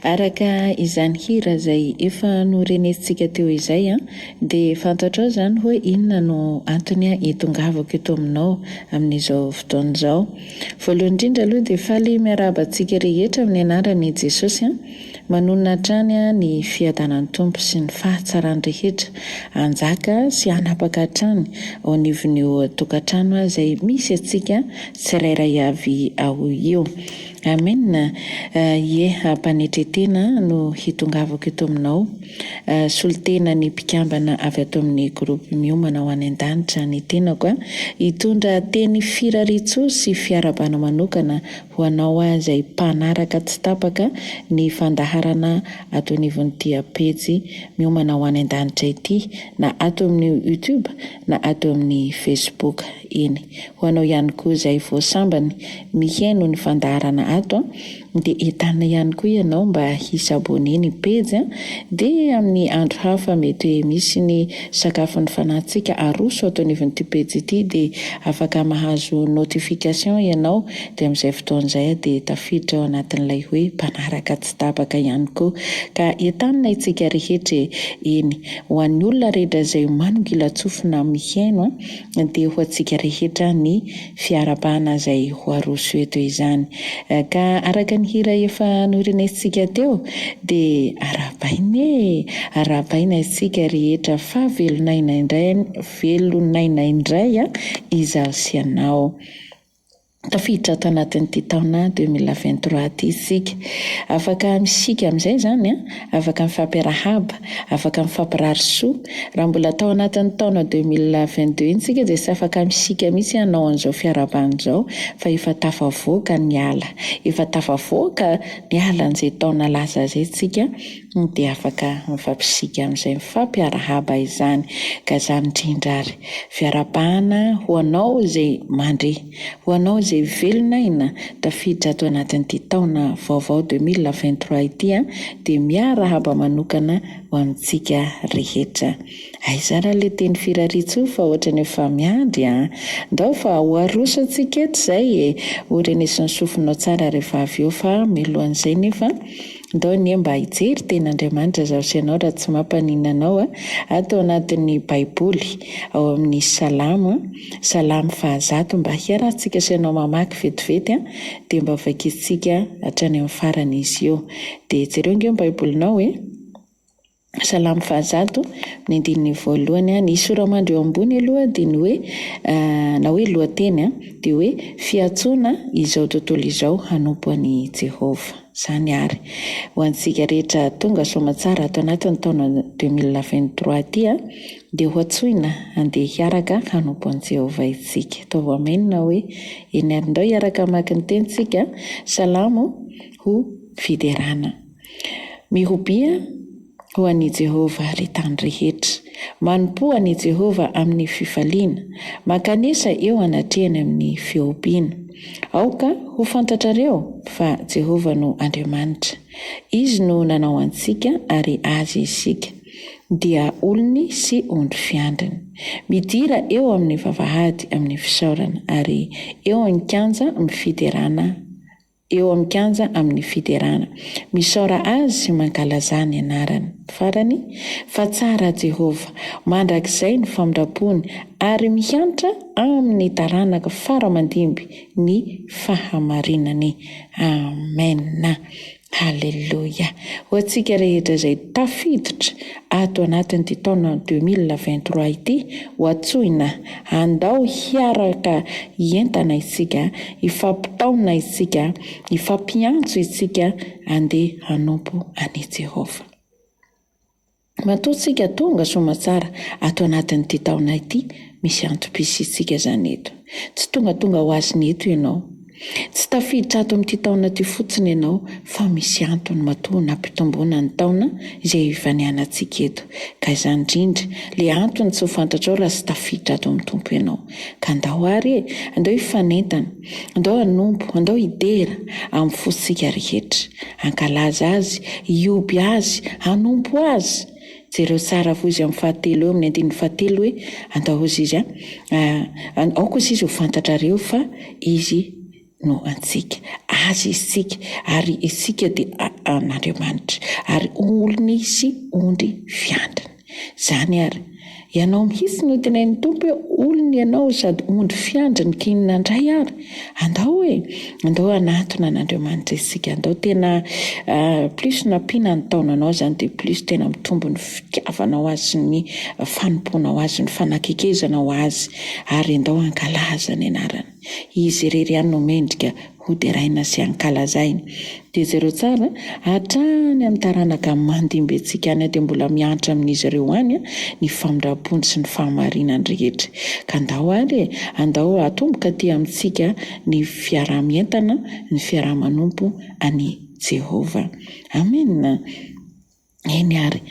Araka izany hira izay efa norenesintsika teo izay dia fantatrao izany hoe inona no antony hitongavako eto aminao amin'izao fotoana izao. Voalohany indrindra aloha dia faly miarahaba antsika rehetra amin'ny anaran'i Jesosy manonona hatrany ny fiadanan'ny tompo sy ny fahatsarany rehetra, anjaka sy hanapaka hatrany ao anivon'io tokantrano izay misy antsika tsirairay avy ao io. Amena. Mpanetretena no hitongavako eto aminao. Solitena ny mpikambana avy ato amin'ny gropy miomana ho any An-danitra ny tenako hitondra teny firariantsoa sy fiarabana manokana ho anao izay mpanaraka tsy tapaka ny fandaharana ato anivon'ity pejy miomana ho any An-danitra ity, na ato amin'ny YouTube na ato amin'ny Facebook iny. Ho anao ihany koa izay voasambany miheno ny fandaharana ato dia entana ihany koa ianao mba hisabone ny pejy dia amin'ny andro hafa mety misy ny sakafo ny fanahintsika aroso ato anivon'ity pejy ity dia afaka mahazo notification ianao dia amin'izay fotoan'izay dia tafiditra ao anatin'ilay hoe mpanaraka tsy tapaka ihany koa. Ka entanina itsika rehetra eny ho an'ny olona rehetra izay manongila tsofina miheno dia ho antsika rehetra ny fiarabana izay ho aroso eto izany. Ka araka ny hira efa norenesintsika teo dia arabaina isika rehetra fa velonaina indray izao sy anao. Tafiditra ato anatin'ity taona 2023 ity isika. Afaka misika amin'izay izany afaka mifampiarahaba, afaka mifampirary soa. Raha mbola tao anatin'ny taona 2022 isika dia tsy afaka misika mihitsy anao an'izao fiarabana izao fa efa tafavoaka ny ala. Efa tafavoaka ny ala an'izay taona lasa izay isika dia afaka mifampisika amin'izay mifampiarahaba izany. Ka izany indrindra ary fiarabana ho anao izay mandre, ho anao izay velonaina tafiditra ato anatin'ity taona vaovao 2023 ity dia miarahaba manokana ho amintsika rehetra. Aizara ilay teny firariantsoa fa ohatra ny efa miandry ndao fa ho aroso antsika eto izay ho renesin'ny sofinao tsara rehefa avy eo, fa mialohan'izay nefa ndao ny mba hijery ten'Andriamanitra zaho sy ianao raha tsy mampaninanao ato anatin'ny baiboly ao amin'ny salamo 100 mba hiarahantsika sy ianao mamaky vetivety dia mba vakiantsika hatrany amin'ny farany izy io. Dia jereo inge baibolinao salamo 100 ny andininy voalohany ny soramandry eo ambony aloha dia ny hoe na hoe lohateny dia hoe fiantsoana izao tontolo izao hanompo an'i Jehova. Izany ary ho antsika rehetra tonga somatsara ato anatin'ny taona 2023 ity dia ho antsoina andeha hiaraka hanompo an'i Jehova itsika. Ataovy amenina hoe eny arindao hiaraka maka ny tenitsika salamo ho fiderana. Mihobia ho an'i Jehova retany rehetra, manompo an'i Jehova amin'ny fifaliana, makanesa eo anatrehany amin'ny fiompiana. Aoka ho fantatrareo fa Jehova no Andriamanitra, izy no nanao antsika ary azy isika dia olony sy ondry fiandriny. Midira eo amin'ny vavahady amin'ny fisaorana ary eo amin'ny kanja amin'ny fiderana. Misaora azy sy mankalaza ny anarany. Farany fa tsara Jehova, mandrakizay ny famindrapony ary mihantra amin'ny taranaka faramandimby ny fahamarinany. Amena. Halleluja. Ho antsika rehetra izay tafiditra ato anatin'ity taona 2023 ity, ho antsoina andao hiaraka hientana isika, hifampitaona isika, hifampiantso isika andeha hanompo an'i Jehova. Matoa tonga somatsara ato anatin'ity taona ity, misy antom-pisitsika izany eto. Tsy tonga ho azony eto ianao. Tsy tafiditra ato amin'ity taona ity fotsiny ianao, fa misy antony matoa nampitomboana ny taona izay ivanianantsika eto. Ka izany indrindra ilay antony tsy ho fantatrao raha tsy tafiditra ato amin'ny tompo ianao. Ka andao ary andao hifanentana, andao hanompo, andao hidera amin'ny fositsika rehetra, ankalaza azy, hioby azy, hanompo azy. Jereo tsara ho izy amin'ny 7 eo amin'ny 7 hoe andao izy aoka izy ho fantatrareo fa izy no antsika, azy isika, ary isika dia an'Andriamanitra, ary olona izy ondry fiandriny. Zany ary ianao mihitsy no tenainy tompo hoe olona ianao sady ondry fiandriny kinina indray ary, andao anatona an'Andriamanitra isika, andao tena plus nampiana ny taonanao zany dia plus tena mitombo ny fitiavanao azy sy ny fanompoanao azy, ny fanakekezanao azy, ary andao ankalaza ny anarany. Izy irery ihany no mendrika hoderaina sy ankalazainy. Dia zareo tsara hatrany amin'ny taranaka mandimbentsika any dia mbola miantra amin'izy ireo any ny famindram-pony sy ny fahamarinany rehetra. Ka andao atomboka aty amintsika ny fiarah-mientana, ny fiarah-manompo any Jehova. Amen. Eny ary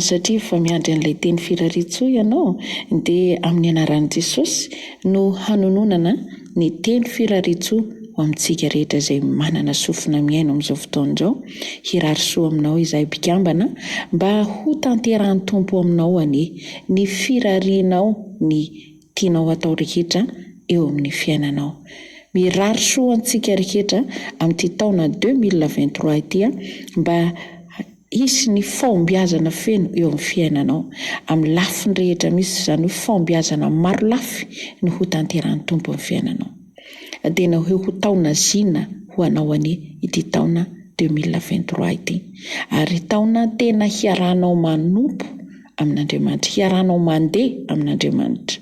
satria efa miandry an'ilay teny firariatsoa ianao dia amin'ny anaran'i Jesosy no hanononana ny teny firariatsoa ho amintsika rehetra izay manana sofina miaino amin'izao fotoana izao. Hirarisoa aminao izahay mpikambana mba ho tanterahany tompo aminao ny firarianao ny tianao atao rehetra eo amin'ny fiainanao. Mirarisoa antsika rehetra amin'ity taona 2023 ity mba hisy ny fahombiazana feno eo amin'ny fiainanao amin'ny lafiny rehetra misy, izany hoe fahombiazana maro lafy no ho tanterahany tompo amin'ny fiainanao. Tena hoe ho taona zina ho anao ity taona 2023 ity, ary taona tena hiarahanao manompo amin'Andriamanitra, hiarahanao mandeha amin'Andriamanitra,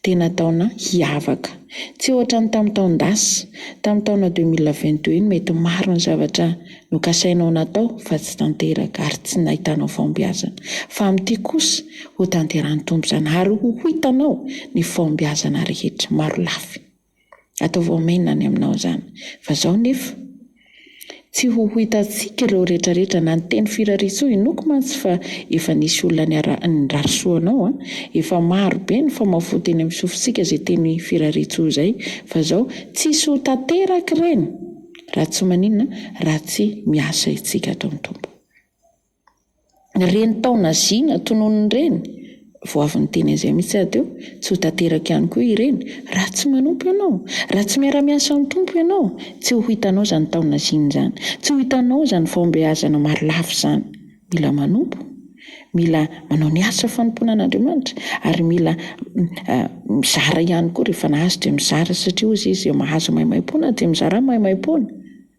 tena taona hiavaka. Tsy ohatra ny tamin'ny taon-dasa, tamin'ny taona 2022 mety maro ny zavatra nokasainao natao fa tsy tanteraka ary tsy nahitanao fahombiazana, fa amin'ity kosa ho tanterahany tompo izany ary ho hitanao ny fahombiazana rehetra maro lafy. Ataovao maina any aminao izany. Fa izao nefa tsy ho hitantsika ireo rehetrarehetra na ny teny firariatsoa inoko mantsy fa efa nisy olona ny rarisoanao, efa maro be ny famafoteny amin'ny sofitsika izay teny firariatsoa izay, fa izao tsisy ho tanteraka ireny raha tsy maninona, raha tsy miasa itsika atao amin'ny tompo. Reny taona zina tononony ireny vao avy ny teny izay mitsy teo, tsy ho tanteraka ihany koa ireny raha tsy manompo ianao, raha tsy miara-miasa amin'ny tompo ianao, tsy ho hitanao izany taona zina izany, tsy ho hitanao izany fahombiazana maro lafy izany. Mila manompo, mila manao ny asa fanompoana an'Andriamanitra, ary mila mizara ihany koa rehefa nahazo dia mizara, satria hozy izy mahazo maimai-poana dia mizara maimai-poana.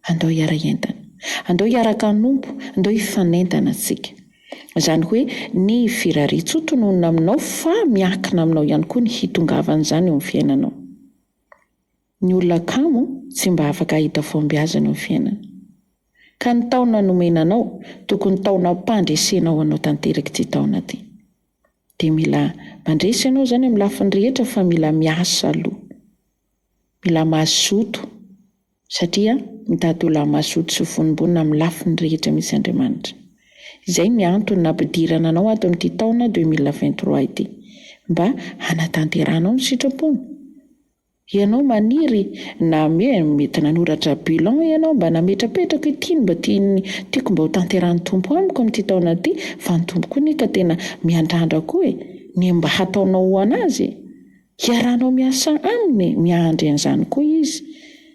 Andao hiara-entana, andao hiaraka hanompo, andao hifanentana antsika. Izany hoe ny firariatsoa tononona aminao fa miankina aminao ihany koa ny hitongavana izany eo amin'ny fiainanao. Ny olona kamo tsy mba afaka hahita fahombiazana eo amin'ny fiainana. Ka ny taona nomenanao tokony taona mpandresenao anao tanteraka ity taona ity. Dia mila mandresy ianao izany amin'ny lafiny rehetra, fa mila miasa aloha, mila mazoto, satria mitady olona mazoto sy vonim-bonina amin'ny lafiny rehetra misy Andriamanitra. Izay ny antony nampidirana anao ato amin'ity taona 2023 ity, mba hanatanteranao ny sitrapony. Ianao maniry na mety nanoratra bilan ianao mba nametrapetraka ity mba tiako mba ho tanteran'ny tompo amiko amin'ity taona ity, fa ny tompo koa nika tena miandrandra koa ny mba hataonao ho anazy, hiarahanao miasa aminy, miandry an'izany koa izy.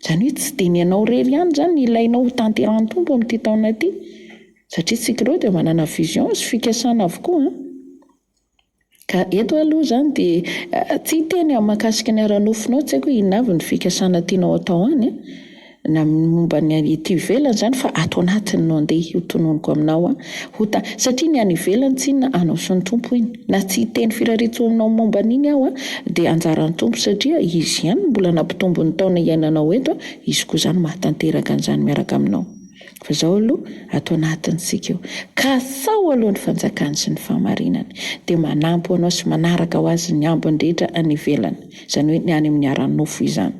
Izany hoe tsy dia ny ianao rery ihany izany ny ilainao ho tanteran'ny tompo amin'ity taona ity, satria tsika ireo dia manana vision sy fikasana avokoa. Ka eto aloha izany dia tsy hiteny amin'ny mahakasika ny ara-nofinao, tsy haiko hoe inona avy ny fikasana tianao atao any na momba ny ity ivelany izany, fa ato anatiny no andeha hotononiko aminao satria ny any ivelany tsy inona anao sy ny tompo iny, na tsy hiteny firariatsoa aminao momba an'iny aho dia anjaran'ny tompo, satria izy ihany mbola nampitombo ny taona iainanao eto, izy koa izany mahatanteraka an'izany miaraka aminao. Fa izao aloha ato anatintsika eo, ka sao aloha ny fanjakany sy ny fahamarinany, dia manampy anao sy manaraka ho azy ny ambiny rehetra any ivelany, izany hoe ny any amin'ny ara-nofo izany.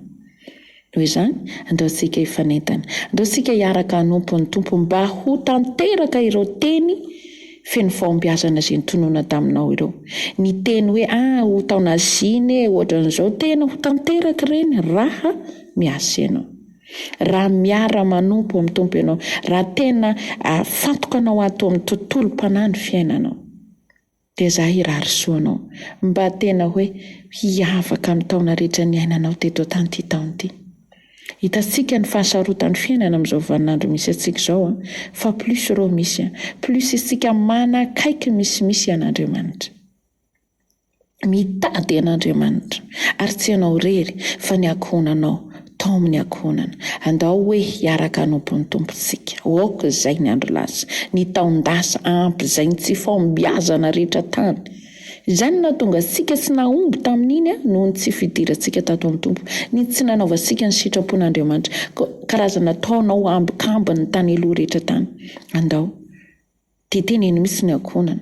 Noho izany andao tsika hifanentana, andao tsika hiaraka hanompo ny tompo mba ho tanteraka ireo teny feno fahombiazana izay nitonona taminao ireo. Ny teny hoe ho taona ziny ohatran'izao, tena ho tanteraka ireny raha miasa ianao, raha miara manompo amin'ny tompo ianao, raha tena fantokanao ato amin'ny tontolo-panahy ny fiainanao. Dia izaho hirarisoanao mba tena hoe hiavaka amin'ny taona rehetra ny ainanao teto tany ity taona ity. hitantsika ny fahasarotan'ny fiainana amin'izao vaninandro misy antsika izao fa plus reo misy plus isika manakaiky misimisy an'Andriamanitra, mitady an'Andriamanitra ary tsy ianao rery fa ny ankohonanao tao amin'ny ankohonana. Andao hoe hiaraka anompony tompontsika oka izay ny andro lasa, ny taon-dasa ampy izay ny tsy fahombiazana rehetra tany. Izany na tonga sika sy nahomby tamin'iny noho ny tsy fidirantsika tato amin'ny tompo, ny tsy nanaovansika ny sitrapon'Andriamanitra, karazana taonao ambikambiny ny tany aloha rehetra tany. Andao teteneny misy ny ankohonana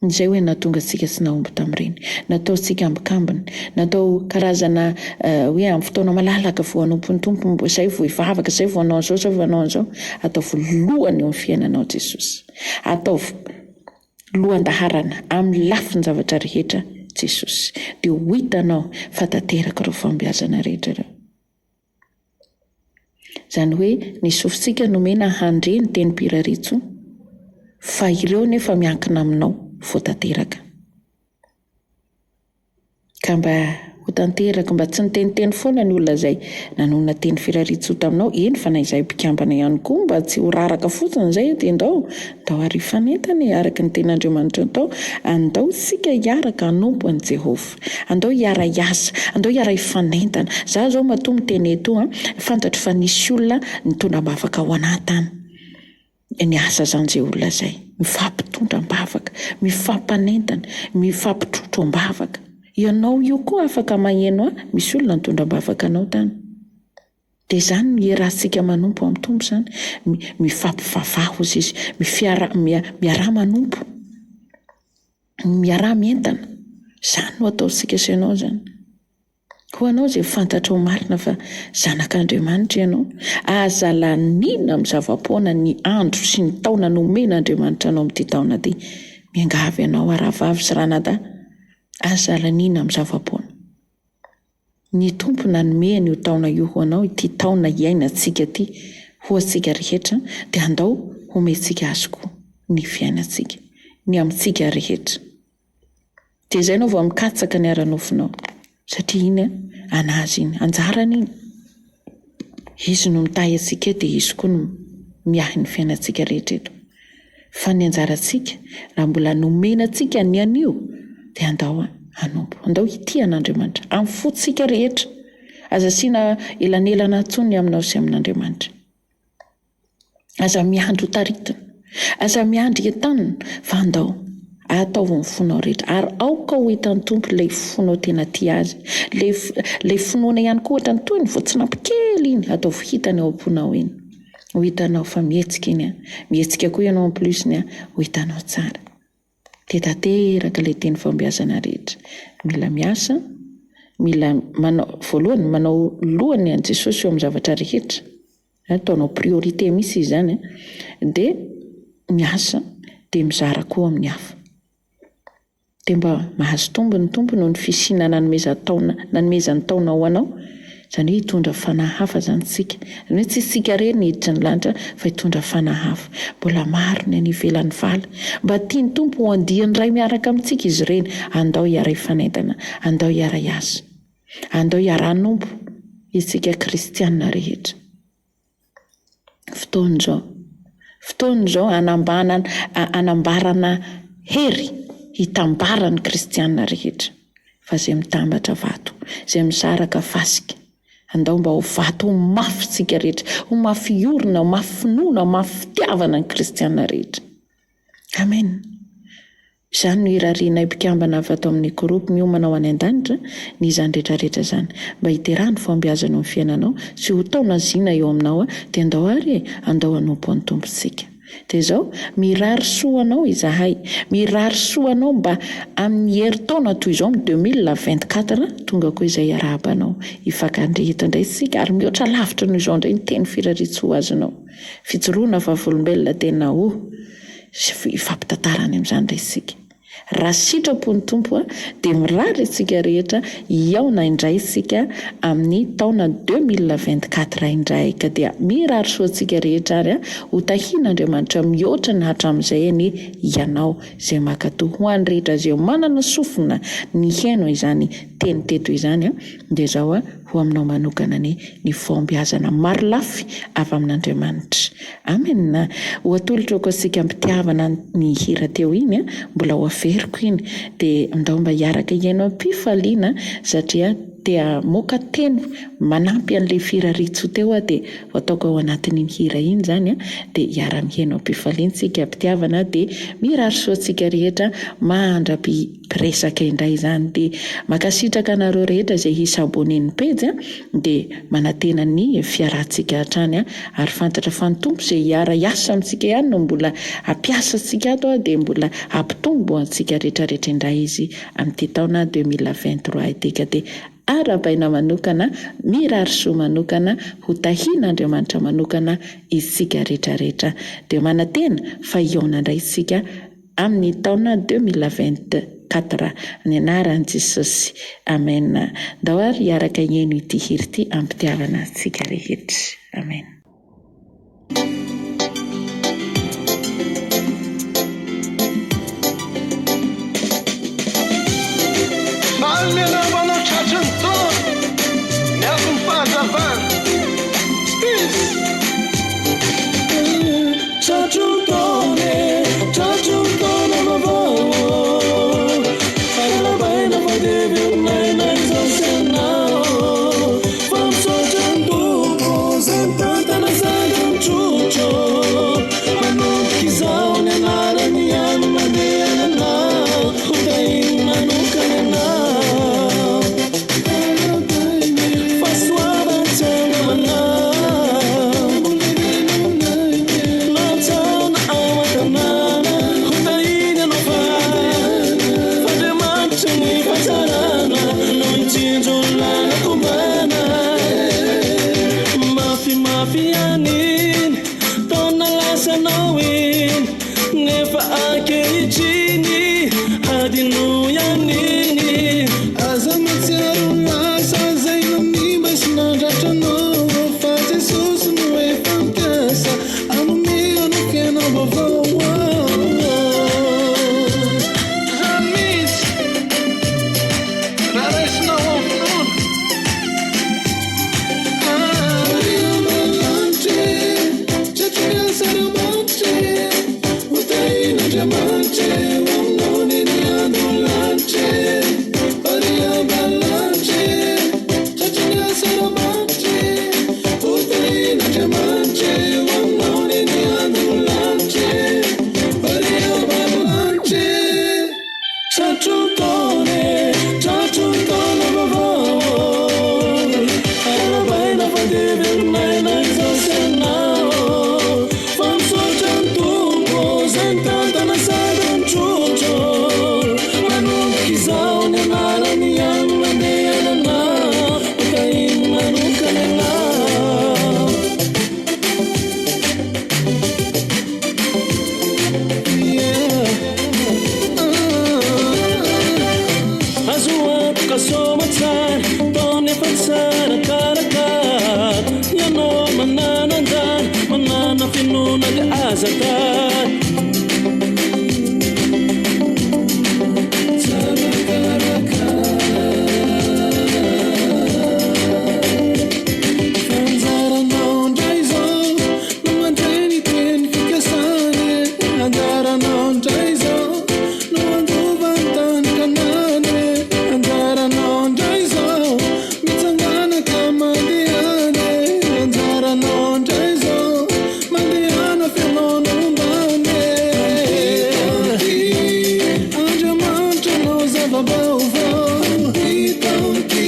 izay hoe natonga sika sy nahomby tamin'ireny, natao sika ambikambiny, natao karazana hoe amin'ny fotoana malalaka vao hanompon'ny tompo, izay vao hivavaka, izay vao hanao an'izao, izay vao hanao an'izao. Atao voalohany eo amin'ny fiainanao Jesosy, atao lohan-daharana amin'ny lafiny zavatra rehetra Jesosy, dia ho hitanao fa tanteraka ireo fambiazana rehetra ireo. Izany hoe ny sofintsika nomena handre ny teny mpiraritso, fa ireo nefa miankina aminao vao tanteraka. Ka mba ho tanteraka, mba tsy niteniteny foana ny olona izay nanona teny firaritso taminao, eny fa na izay mpikambana ihany koa mba tsy ho raraka fotsiny izay, dia ndao harifanentany araka ny ten'Andriamanitra atao. Andao sika hiaraka hanompo an'i Jehovah, andao hiara hiasa, andao hiara hifanentana. Za zao matoa miteny eto fantatro fa nisy olona nitondra-bavaka ao anahy ny asa izany olona izay, mifampitondra-bavaka, mifampanentana, mifampitrotro-bavaka. Ianao io koa afaka maheno misy olona nitondra-bavaka anao tany. Dia izany ny iarahantsika manompo amin'ny tompo izany, mifampivavaha ozy izy, miara manompo, miara mientana. Izany no ataosika sy ianao izany. Ho anao izay fantatrao marina fa zanak'Andriamanitra ianao, aza lanina amin'ny zava-poana ny andro sy ny taona nomen'Andriamanitra anao amin'ity taona ity. Miangavy ianao aravavy sy ranadahy, aza lanina amin'ny zava-poana. Ny tompo nanomeny io taona io ho anao, ity taona iainantsika ity ho antsika rehetra, dia andao homentsika azy koa ny fiainantsika, ny amintsika rehetra. Dia izay ianao vao mikatsaka ny ara-nofinao, satria iny anazy iny, anjarany iny. Izy no mitahy antsika dia izy koa no miahy ny fiainantsika rehetra eto. Fa ny anjarantsika raha mbola nomenantsika ny anio, dia andao hanompo, andao ity an'Andriamanitra amin'ny fotsika rehetra. Aza asiana elanelana intsony aminao sy amin'Andriamanitra. Aza miandry ho taritana, aza miandry entanina, fa andao ataovy ny fonao rehetra. Ary aoka ho hitan'ny tompo ilay fonao tena tia azy, ilay fonoana ihany koa ohatra ny toy ny voatsinapy kely iny, ataovy hitany ao am-ponao iny, ho hitanao fa mihetsika iny, mihetsika koa ianao en plus ny ho hitanao tsara. Dia tanteraka ilay teny fambiazana rehetra. Mila miasa, mila manao voalohany manao lohany an' Jesosy eo amin'ny zavatra rehetra, ataonao priorité misy izany, dia miasa, dia mizara koa amin'ny hafa. Dia mba mahazo tombo ny tompo noho ny fisinana nanomezany taona ho anao, izany hoe hitondra fanahy hafa izany tsika. Izany hoe tsy sika rery ny hiditra ny lanitra fa hitondra fanahy hafa. Mbola maro ny any ivelan'ny vala, mba tiany tompo ho andiany iray miaraka amintsika izy ireny. Andao hiara hifanentana, andao hiara hiasa, andao hiara hanompo isika kristianina rehetra. Fotoan'izao anambarana hery hitambarany kristianina rehetra, fa izay mitambatra vato, izay misaraka fasika. Andao mba ho vato ho mafy tsika rehetra, ho mafy orina, ho mafy finoana, ho mafy fitiavana ny kristianina rehetra. Amen. Izany no irariana mpikambana avy ato amin'ny koropy miomana ho any an-danitra ny izany rehetrarehetra izany, mba hiterahany fambiazana amin'ny fiainanao sy ho taona zina eo aminao, dia andao ary andao hanompo ny tompontsika. Dia izao mirary soanao izahay, mirary soanao mba amin'ny herintaona toy izao amin'ny 2024 tonga koa izay arabanao hifankandrehitra indray sika, ary mihoatra lavitra noho izao indray ny teny firaritso azonao. Fijoroana vavolombelona tena ifampitantarany amin'izany indray sika. Raha sitrapony tompo dia mirary isika rehetra hiaona indray isika amin'ny taona 2024 indray. Ka dia mirary soantsika rehetra ary ho tahian'Andriamanitra mihoatra ny hatramin'izay ny ianao izay makatoa ho any rehetra izay manana sofina ny haino izany teny teto izany dia zao ho aminao manokana ny fombiazana maro lafy avy amin'Andriamanitra. Amen. Ho atolotra ko sika mpitiavana ny hira teo iny mbola ho averiko iny dia ndao mba hiaraka ianao am-pifaliana satria dia moka teny manampy an'ilay firaritso teo dia ataoko ao anatin'iny hira iny zany dia hiara-mihainao am-pifaliana sika mpitiavana dia mirary soantsika rehetra mahandra-piresaka indray izany dia makasitraka anareo rehetra izay hisabonen'ny pejy dia manantena ny fiarantsika hatrany ary fantatra fa ny tompo izay hiara hiasa amintsika ihany no mbola hampiasa antsika ato dia mbola hampitombo antsika rehetrarehetra indray izy amin'ity taona 2023 iteka dia arabaina manokana mirary soa manokana ho tahian'Andriamanitra manokana isika rehetrarehetra dia manantena fa iona indray isika amin'ny taona 2024 ny anaran'i Jesosy. Amen. Ndao ary hiaraka hiaino ity hira ity ampitiavana antsika rehetra. Amen. Manao tratrany taona miafy ny fahazavana tratrany taona vaovao alabaina fa dia veronaina izao sy anao fa misaotra ny tompo izay mitantana sady mitrotro manomboka izao ny anarany ihany mandehana anao ho tahiny manokana anao fa soavantsena manao natsana ao an-tanàna ho tahiny anao fandriamanitra ny fahatsarana no mitsinjo olona kombana mafimafy aniny taona lasanao iny nefa ankehitriny adino ianiny aza matsiaro lasa zay namimba sy nandratranao fa Jesosy no efa mikasa anome anao fiainao vaovao zany mihitsy raha raisinao amin'ny Anjaranao indray izao no andova ny tany kanany Anjaranao indray izao mitsangana ka mandehana Anjaranao indray izao mandehana fianao ombany Andriamanitra anao zava-baovao hitaoty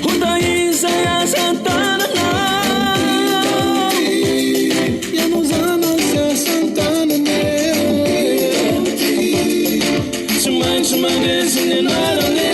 ho tahiza iasany tanana Mandesiny anarany